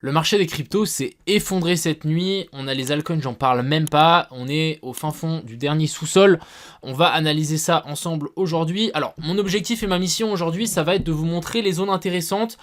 Le marché des cryptos s'est effondré cette nuit, on a les altcoins, j'en parle même pas, on est au fin fond du dernier sous-sol, on va analyser ça ensemble aujourd'hui. Alors mon objectif et ma mission aujourd'hui, ça va être de vous montrer les zones intéressantes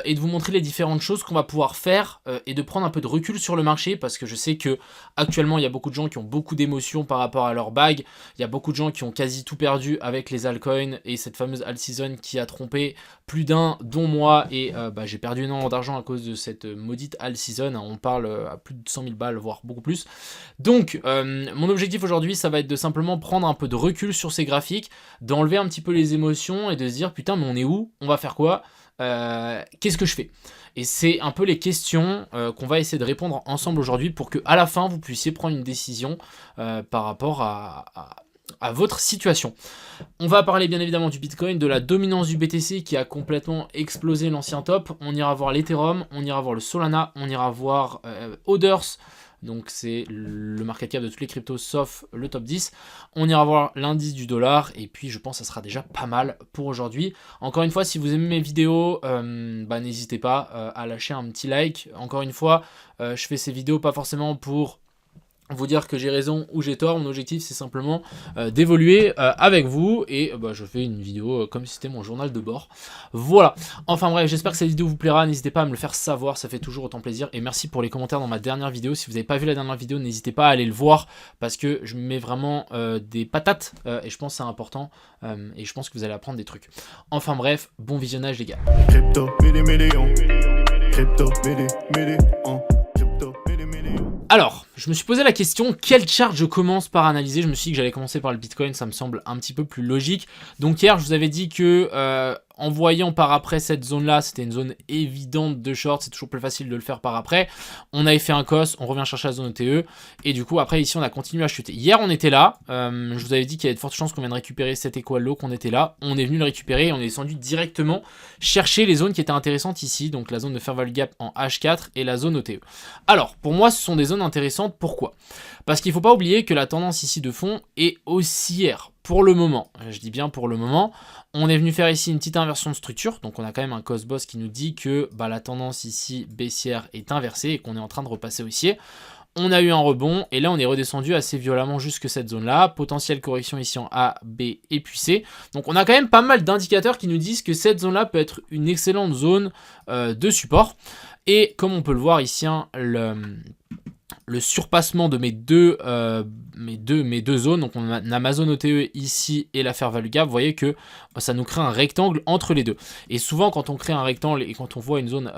et de vous montrer les différentes choses qu'on va pouvoir faire et de prendre un peu de recul sur le marché parce que je sais que actuellement il y a beaucoup de gens qui ont beaucoup d'émotions par rapport à leur bag, il y a beaucoup de gens qui ont quasi tout perdu avec les altcoins et cette fameuse alt season qui a trompé plus d'un, dont moi, et j'ai perdu énormément d'argent à cause de cette maudite all season, on parle à plus de 100 000 balles, voire beaucoup plus. Donc, mon objectif aujourd'hui, ça va être de simplement prendre un peu de recul sur ces graphiques, d'enlever un petit peu les émotions et de se dire, putain, mais on est où? On va faire quoi? Qu'est-ce que je fais? Et c'est un peu les questions qu'on va essayer de répondre ensemble aujourd'hui pour que à la fin, vous puissiez prendre une décision par rapport à votre situation. On va parler bien évidemment du Bitcoin, de la dominance du BTC qui a complètement explosé l'ancien top. On ira voir l'Ethereum, on ira voir le Solana, on ira voir Others, donc c'est le market cap de toutes les cryptos sauf le top 10. On ira voir l'indice du dollar et puis je pense que ça sera déjà pas mal pour aujourd'hui. Encore une fois, si vous aimez mes vidéos, n'hésitez pas à lâcher un petit like. Encore une fois, je fais ces vidéos pas forcément pour vous dire que j'ai raison ou j'ai tort, mon objectif c'est simplement d'évoluer avec vous et je fais une vidéo comme si c'était mon journal de bord. Voilà, enfin bref, j'espère que cette vidéo vous plaira, n'hésitez pas à me le faire savoir, ça fait toujours autant plaisir et merci pour les commentaires dans ma dernière vidéo. Si vous n'avez pas vu la dernière vidéo, n'hésitez pas à aller le voir parce que je mets vraiment des patates et je pense que c'est important et je pense que vous allez apprendre des trucs. Enfin bref, bon visionnage les gars. Crypto, alors, je me suis posé la question, quelle chart je commence par analyser? Je me suis dit que j'allais commencer par le Bitcoin, ça me semble un petit peu plus logique. Donc hier, je vous avais dit que en voyant par après cette zone-là, c'était une zone évidente de short, c'est toujours plus facile de le faire par après. On avait fait un COS, on revient chercher la zone ETE, et du coup après ici on a continué à chuter. Hier on était là, je vous avais dit qu'il y avait de fortes chances qu'on vienne récupérer cet equal low, qu'on était là, on est venu le récupérer et on est descendu directement chercher les zones qui étaient intéressantes ici, donc la zone de fair value gap en H4 et la zone ETE. Alors pour moi ce sont des zones intéressantes, pourquoi? Parce qu'il ne faut pas oublier que la tendance ici de fond est haussière. Pour le moment, je dis bien pour le moment, on est venu faire ici une petite inversion de structure, donc on a quand même un cost boss qui nous dit que la tendance ici baissière est inversée et qu'on est en train de repasser haussier. On a eu un rebond et là on est redescendu assez violemment jusque cette zone là, potentielle correction ici en A, B et puis C. Donc on a quand même pas mal d'indicateurs qui nous disent que cette zone là peut être une excellente zone de support. Et comme on peut le voir ici, le surpassement de mes deux zones, donc on a ma zone OTE ici et la fair value gap, vous voyez que ça nous crée un rectangle entre les deux. Et souvent quand on crée un rectangle et quand on voit une zone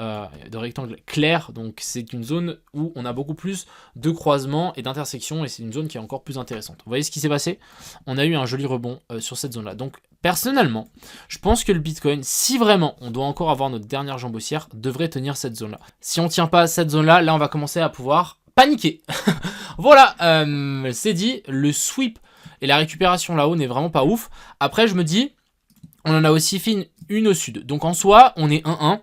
de rectangle clair, donc c'est une zone où on a beaucoup plus de croisements et d'intersections et c'est une zone qui est encore plus intéressante. Vous voyez ce qui s'est passé? On a eu un joli rebond sur cette zone là. Donc personnellement, je pense que le Bitcoin, si vraiment on doit encore avoir notre dernière jambe haussière, devrait tenir cette zone là. Si on ne tient pas cette zone là, on va commencer à pouvoir paniquer. Voilà, c'est dit, le sweep et la récupération là-haut n'est vraiment pas ouf. Après, je me dis, on en a aussi fait une au sud. Donc en soi, on est 1-1.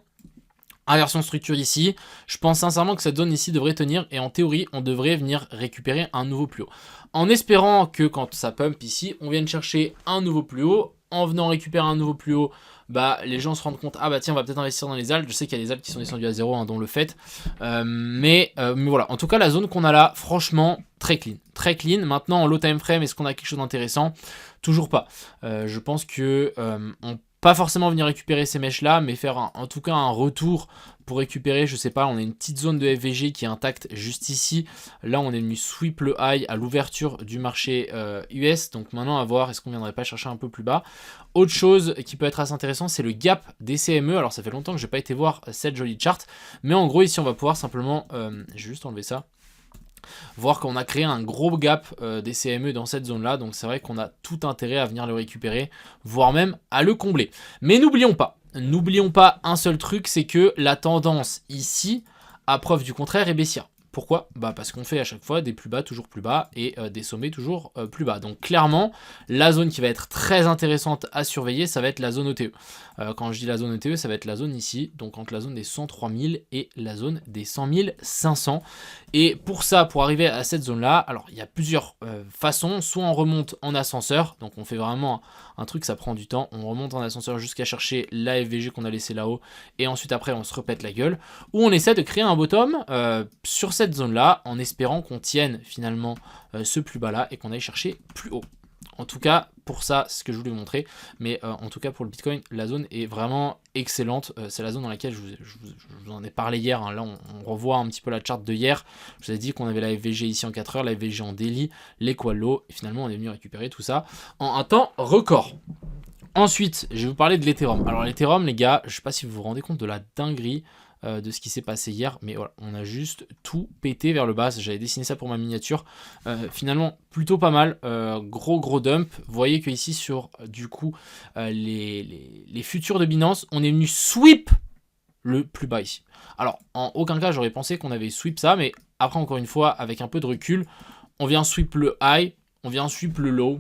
Inversion de structure ici. Je pense sincèrement que cette zone ici devrait tenir et en théorie, on devrait venir récupérer un nouveau plus haut. En espérant que quand ça pump ici, on vienne chercher un nouveau plus haut. En venant récupérer un nouveau plus haut, les gens se rendent compte, ah tiens, on va peut-être investir dans les altes. Je sais qu'il y a des altes qui sont descendues à 0, dont le fait. Mais voilà, en tout cas, la zone qu'on a là, franchement, très clean. Très clean. Maintenant, en low time frame, est-ce qu'on a quelque chose d'intéressant? Toujours pas. Je pense que on pas forcément venir récupérer ces mèches là, mais faire en tout cas un retour pour récupérer, je sais pas, on a une petite zone de FVG qui est intacte juste ici. Là on est venu sweep le high à l'ouverture du marché US, donc maintenant à voir est-ce qu'on viendrait pas chercher un peu plus bas. Autre chose qui peut être assez intéressant, c'est le gap des CME. Alors ça fait longtemps que j'ai pas été voir cette jolie charte, mais en gros ici on va pouvoir simplement, je vais juste enlever ça, voir qu'on a créé un gros gap des CME dans cette zone là, donc c'est vrai qu'on a tout intérêt à venir le récupérer, voire même à le combler. Mais n'oublions pas un seul truc, c'est que la tendance ici, à preuve du contraire, est baissière. Pourquoi? Bah parce qu'on fait à chaque fois des plus bas toujours plus bas et des sommets toujours plus bas. Donc clairement, la zone qui va être très intéressante à surveiller, ça va être la zone ETE. Quand je dis la zone ETE, ça va être la zone ici, donc entre la zone des 103 000 et la zone des 100 500. Et pour ça, pour arriver à cette zone-là, alors il y a plusieurs façons. Soit on remonte en ascenseur, donc on fait vraiment un truc, ça prend du temps. On remonte en ascenseur jusqu'à chercher la FVG qu'on a laissé là-haut, et ensuite après on se repète la gueule. Ou on essaie de créer un bottom sur cette zone-là, en espérant qu'on tienne finalement ce plus bas-là et qu'on aille chercher plus haut. En tout cas, pour ça, c'est ce que je voulais vous montrer. Mais en tout cas, pour le Bitcoin, la zone est vraiment excellente. C'est la zone dans laquelle je vous en ai parlé hier. Hein. Là, on revoit un petit peu la charte de hier. Je vous ai dit qu'on avait la FVG ici en 4 heures, la FVG en daily, l'équal low. Et finalement, on est venu récupérer tout ça en un temps record. Ensuite, je vais vous parler de l'Ethereum. Alors, l'Ethereum, les gars, je ne sais pas si vous vous rendez compte de la dinguerie de ce qui s'est passé hier, mais voilà, on a juste tout pété vers le bas. J'avais dessiné ça pour ma miniature, finalement plutôt pas mal, gros dump. Vous voyez que ici sur du coup les futurs de Binance, on est venu sweep le plus bas ici. Alors en aucun cas j'aurais pensé qu'on avait sweep ça, mais après encore une fois avec un peu de recul, on vient sweep le high, on vient sweep le low.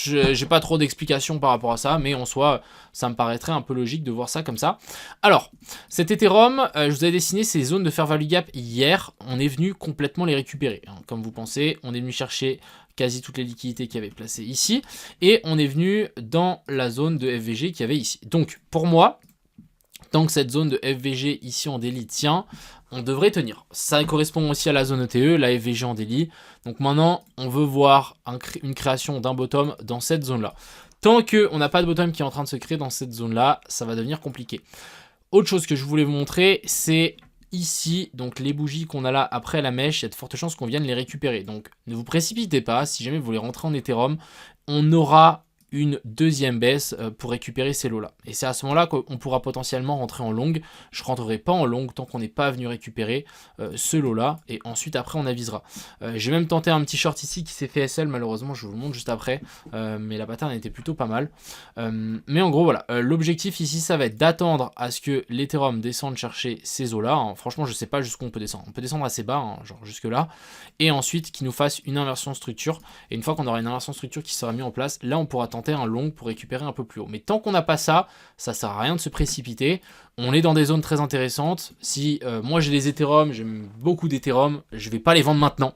J'ai pas trop d'explications par rapport à ça, mais en soi, ça me paraîtrait un peu logique de voir ça comme ça. Alors, cet Ethereum, je vous avais dessiné ces zones de fair value gap hier. On est venu complètement les récupérer. Hein. Comme vous pensez, on est venu chercher quasi toutes les liquidités qu'il y avait placées ici. Et on est venu dans la zone de FVG qu'il y avait ici. Donc, pour moi, tant que cette zone de FVG ici en daily tient, on devrait tenir. Ça correspond aussi à la zone ETE, la FVG en daily. Donc maintenant, on veut voir une création d'un bottom dans cette zone-là. Tant qu'on n'a pas de bottom qui est en train de se créer dans cette zone-là, ça va devenir compliqué. Autre chose que je voulais vous montrer, c'est ici, donc les bougies qu'on a là après la mèche, il y a de fortes chances qu'on vienne les récupérer. Donc ne vous précipitez pas, si jamais vous voulez rentrer en Ethereum, on aura une deuxième baisse pour récupérer ces lots là. Et c'est à ce moment là qu'on pourra potentiellement rentrer en long. Je ne rentrerai pas en long tant qu'on n'est pas venu récupérer ce lot là, et ensuite après on avisera. J'ai même tenté un petit short ici qui s'est fait SL, malheureusement je vous le montre juste après, mais la pattern était plutôt pas mal. Mais en gros voilà, l'objectif ici ça va être d'attendre à ce que l'Ethereum descende chercher ces eaux là, hein. Franchement je sais pas jusqu'où on peut descendre, on peut descendre assez bas, hein, genre jusque là, et ensuite qu'il nous fasse une inversion structure, et une fois qu'on aura une inversion structure qui sera mise en place, là on pourra tenter un long pour récupérer un peu plus haut. Mais tant qu'on n'a pas ça, ça sert à rien de se précipiter. On est dans des zones très intéressantes. Si moi j'ai des Ethereum, j'aime beaucoup d'Ethereum, je vais pas les vendre maintenant.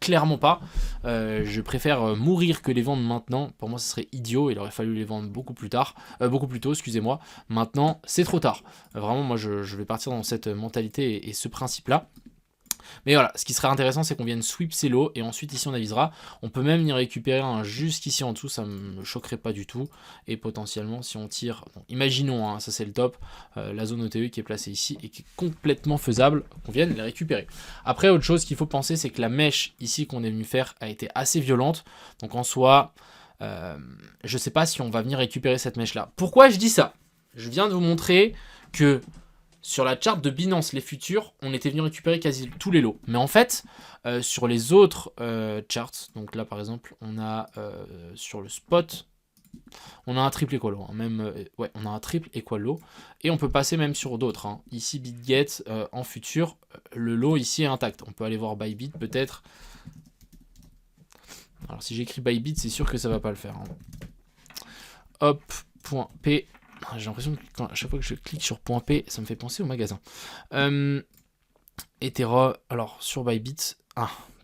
Clairement pas. Je préfère mourir que les vendre maintenant. Pour moi, ce serait idiot. Il aurait fallu les vendre beaucoup plus tard, beaucoup plus tôt, excusez-moi. Maintenant, c'est trop tard. Vraiment, moi, je vais partir dans cette mentalité et ce principe-là. Mais voilà, ce qui serait intéressant, c'est qu'on vienne sweep ces lots, et ensuite ici on avisera. On peut même venir récupérer un jusqu'ici en dessous, ça me choquerait pas du tout. Et potentiellement, si on tire, bon, imaginons, hein, ça c'est le top, la zone OTE qui est placée ici et qui est complètement faisable, qu'on vienne les récupérer. Après, autre chose qu'il faut penser, c'est que la mèche ici qu'on est venu faire a été assez violente. Donc en soi, je sais pas si on va venir récupérer cette mèche là. Pourquoi je dis ça? Je viens de vous montrer que sur la charte de Binance, les futurs, on était venu récupérer quasi tous les lots. Mais en fait, sur les autres charts, donc là par exemple, on a sur le spot, on a un triple equal low. Hein, même, ouais, on a un triple equal low. Et on peut passer même sur d'autres. Hein. Ici, BitGet, en futur, le lot ici est intact. On peut aller voir Bybit peut-être. Alors si j'écris Bybit, c'est sûr que ça va pas le faire. Hein. Hop, point P. J'ai l'impression que à chaque fois que je clique sur point P, ça me fait penser au magasin. Ethereum, alors sur Bybit,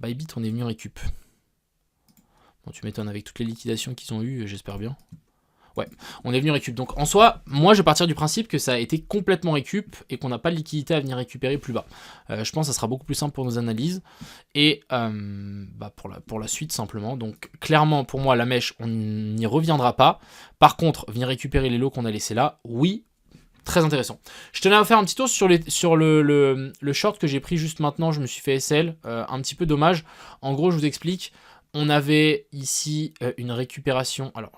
Bybit on est venu récup. Bon, tu m'étonnes avec toutes les liquidations qu'ils ont eues, j'espère bien. Ouais, on est venu récup. Donc en soi, moi je vais partir du principe que ça a été complètement récup et qu'on n'a pas de liquidité à venir récupérer plus bas. Je pense que ça sera beaucoup plus simple pour nos analyses et pour la suite simplement. Donc clairement pour moi la mèche on n'y reviendra pas. Par contre, venir récupérer les lots qu'on a laissés là, oui, très intéressant. Je tenais à faire un petit tour sur le short que j'ai pris juste maintenant. Je me suis fait SL, un petit peu dommage. En gros je vous explique, on avait ici une récupération. Alors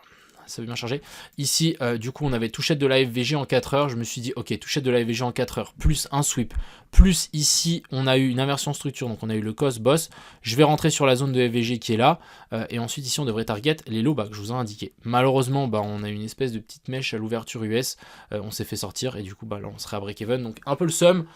ça veut bien charger. Ici, du coup, on avait touchette de la FVG en 4 heures. Je me suis dit, ok, touchette de la FVG en 4 heures, plus un sweep, plus ici, on a eu une inversion structure, donc on a eu le cos boss. Je vais rentrer sur la zone de FVG qui est là, et ensuite ici, on devrait target les lots que je vous ai indiqués. Malheureusement, on a une espèce de petite mèche à l'ouverture US, on s'est fait sortir, et du coup, là, on serait à break-even. Donc, un peu le seum,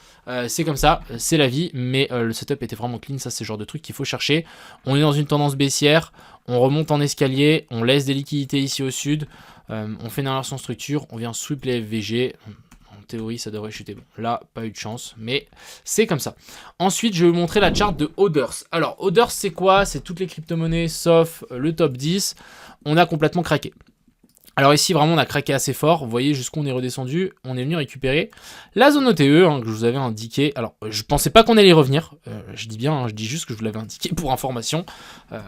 c'est comme ça, c'est la vie, mais le setup était vraiment clean. Ça, c'est le genre de truc qu'il faut chercher. On est dans une tendance baissière. On remonte en escalier, on laisse des liquidités ici au sud, on fait une inversion structure, on vient sweep les FVG. En théorie, ça devrait chuter. Bon, là, pas eu de chance, mais c'est comme ça. Ensuite, je vais vous montrer la charte de Hoders. Alors, Hoders, c'est quoi? C'est toutes les crypto-monnaies, sauf le top 10. On a complètement craqué. Alors ici, vraiment, on a craqué assez fort. Vous voyez jusqu'où on est redescendu. On est venu récupérer la zone OTE que je vous avais indiqué. Alors, je pensais pas qu'on allait revenir. Je dis bien, je dis juste que je vous l'avais indiqué pour information.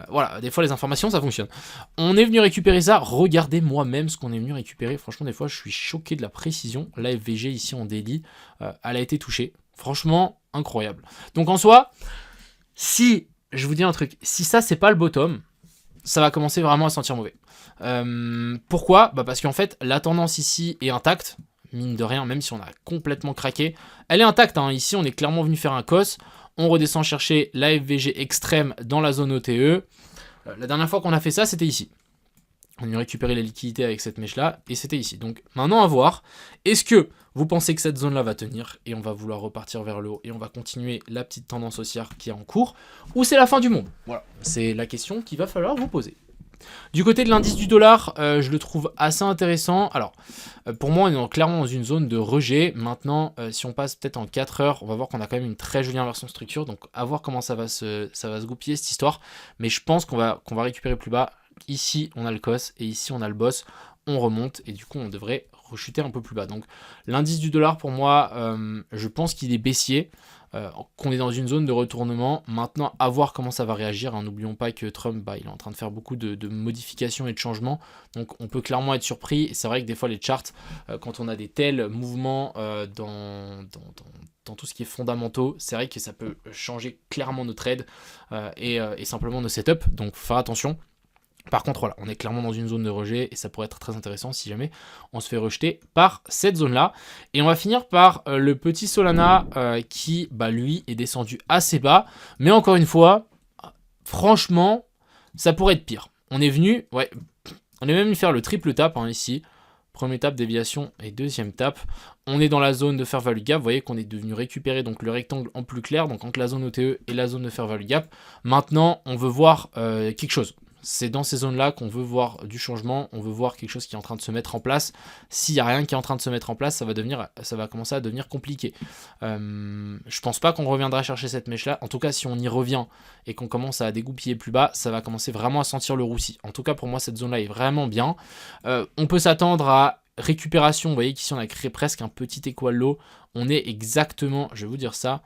Voilà, des fois, les informations, ça fonctionne. On est venu récupérer ça. Regardez moi-même ce qu'on est venu récupérer. Franchement, des fois, je suis choqué de la précision. La FVG, ici, en daily, elle a été touchée. Franchement, incroyable. Donc, en soi, si, je vous dis un truc, si ça, c'est pas le bottom, ça va commencer vraiment à sentir mauvais. Pourquoi? Parce qu'en fait, la tendance ici est intacte, mine de rien, même si on a complètement craqué. Elle est intacte, hein. Ici, on est clairement venu faire un cos. On redescend chercher la FVG extrême dans la zone OTE. La dernière fois qu'on a fait ça, c'était ici. On a récupéré la liquidité avec cette mèche-là, et c'était ici. Donc, maintenant, à voir. Est-ce que vous pensez que cette zone-là va tenir, et on va vouloir repartir vers le haut, et on va continuer la petite tendance haussière qui est en cours, ou c'est la fin du monde? Voilà, c'est la question qu'il va falloir vous poser. Du côté de l'indice du dollar, je le trouve assez intéressant. Alors, pour moi, on est clairement dans une zone de rejet. Maintenant, si on passe peut-être en 4 heures, on va voir qu'on a quand même une très jolie inversion structure. Donc, à voir comment ça va se goupiller, cette histoire. Mais je pense qu'on va récupérer plus bas. Ici, on a le cos, et ici, on a le boss. On remonte, et du coup, on devrait rechuter un peu plus bas. Donc, l'indice du dollar, pour moi, je pense qu'il est baissier. Qu'on est dans une zone de retournement. Maintenant, à voir comment ça va réagir. N'oublions pas que Trump, il est en train de faire beaucoup de modifications et de changements. Donc, on peut clairement être surpris. C'est vrai que des fois, les charts, quand on a des tels mouvements dans tout ce qui est fondamentaux, c'est vrai que ça peut changer clairement nos trades et simplement nos setups. Donc, faut faire attention. Par contre, voilà, on est clairement dans une zone de rejet et ça pourrait être très intéressant si jamais on se fait rejeter par cette zone-là. Et on va finir par le petit Solana qui, lui, est descendu assez bas. Mais encore une fois, franchement, ça pourrait être pire. On est venu, on est même venu faire le triple tap ici. Premier tap, déviation et deuxième tap. On est dans la zone de fair value gap. Vous voyez qu'on est devenu récupérer donc le rectangle en plus clair, donc entre la zone OTE et la zone de fair value gap. Maintenant, on veut voir quelque chose. C'est dans ces zones-là qu'on veut voir du changement, on veut voir quelque chose qui est en train de se mettre en place. S'il n'y a rien qui est en train de se mettre en place, ça va commencer à devenir compliqué. Je pense pas qu'on reviendra chercher cette mèche-là. En tout cas, si on y revient et qu'on commence à dégoupiller plus bas, ça va commencer vraiment à sentir le roussi. En tout cas, pour moi, cette zone-là est vraiment bien. On peut s'attendre à récupération. Vous voyez qu'ici, on a créé presque un petit équal low. On est exactement, je vais vous dire ça,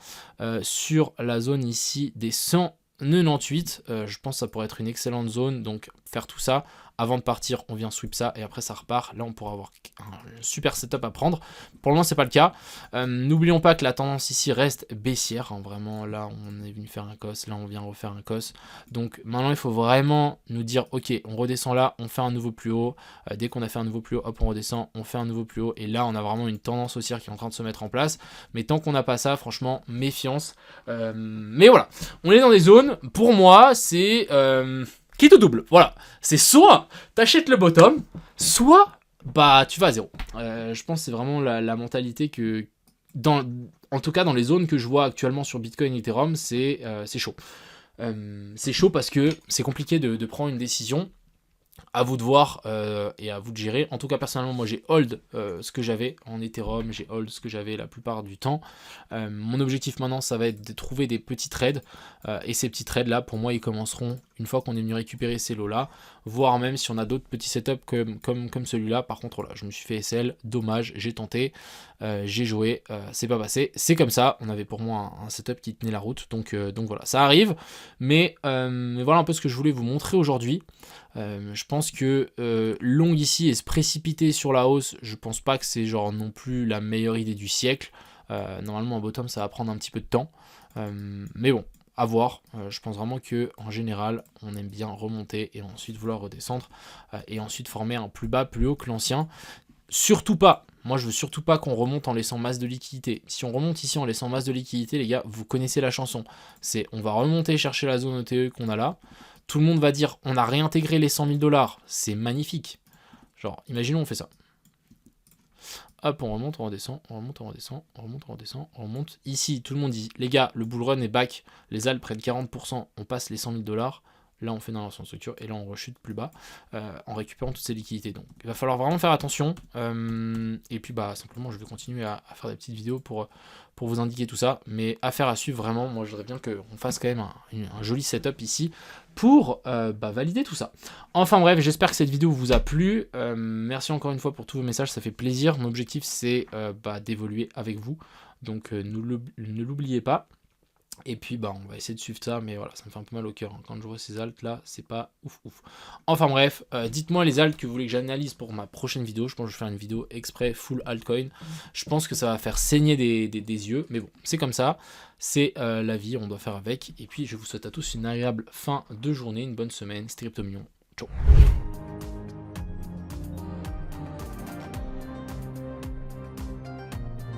sur la zone ici des 198, je pense que ça pourrait être une excellente zone, donc faire tout ça, avant de partir on vient sweep ça et après ça repart, là on pourra avoir un super setup à prendre. Pour le moment c'est pas le cas, n'oublions pas que la tendance ici reste baissière, vraiment là on est venu faire un cos, là on vient refaire un cos, donc maintenant il faut vraiment nous dire ok on redescend là, on fait un nouveau plus haut, dès qu'on a fait un nouveau plus haut, hop on redescend, on fait un nouveau plus haut et là on a vraiment une tendance haussière qui est en train de se mettre en place, mais tant qu'on n'a pas ça franchement méfiance, mais voilà, on est dans des zones, pour moi c'est qui te double, voilà, c'est soit t'achètes le bottom, soit tu vas à zéro. Je pense que c'est vraiment la mentalité que, en tout cas dans les zones que je vois actuellement sur Bitcoin et Ethereum, c'est chaud. C'est chaud parce que c'est compliqué de prendre une décision. À vous de voir et à vous de gérer. En tout cas, personnellement, moi j'ai hold ce que j'avais en Ethereum, j'ai hold ce que j'avais la plupart du temps. Mon objectif maintenant, ça va être de trouver des petits trades. Et ces petits trades là, pour moi, ils commenceront une fois qu'on est venu récupérer ces lots là. Voire même si on a d'autres petits setups comme celui-là. Par contre, là, je me suis fait SL, dommage, j'ai tenté, j'ai joué, c'est pas passé. C'est comme ça, on avait pour moi un setup qui tenait la route. Donc voilà, ça arrive. Mais voilà un peu ce que je voulais vous montrer aujourd'hui. Je pense que long ici et se précipiter sur la hausse, je pense pas que c'est genre non plus la meilleure idée du siècle. Normalement en bottom ça va prendre un petit peu de temps. Mais bon, à voir. Je pense vraiment que en général, on aime bien remonter et ensuite vouloir redescendre et ensuite former un plus bas, plus haut que l'ancien. Surtout pas. Moi, je veux surtout pas qu'on remonte en laissant masse de liquidité. Si on remonte ici en laissant masse de liquidité, les gars, vous connaissez la chanson. C'est on va remonter chercher la zone ETE qu'on a là. Tout le monde va dire on a réintégré les 100 000 $. C'est magnifique. Genre, imaginons on fait ça. Hop, on remonte, on redescend, on remonte, on redescend, on remonte, on redescend, on remonte. Ici, tout le monde dit, les gars, le bull run est back, les ALT prennent 40%, on passe les 100 000 $. Là, on fait dans l'ancienne structure et là, on rechute plus bas en récupérant toutes ces liquidités. Donc, il va falloir vraiment faire attention. Et puis, bah, simplement, je vais continuer à faire des petites vidéos pour vous indiquer tout ça. Mais affaire à suivre, vraiment. Moi, je voudrais bien qu'on fasse quand même un joli setup ici pour valider tout ça. Enfin bref, j'espère que cette vidéo vous a plu. Merci encore une fois pour tous vos messages, ça fait plaisir. Mon objectif, c'est d'évoluer avec vous. Donc, ne l'oubliez pas. Et puis on va essayer de suivre ça, mais voilà, ça me fait un peu mal au cœur. Quand je vois ces alts là, c'est pas ouf. Enfin bref, dites-moi les alts que vous voulez que j'analyse pour ma prochaine vidéo. Je pense que je vais faire une vidéo exprès full altcoin. Je pense que ça va faire saigner des yeux, mais bon, c'est comme ça. C'est la vie, on doit faire avec. Et puis je vous souhaite à tous une agréable fin de journée, une bonne semaine. C'était Cryptomillion. Ciao.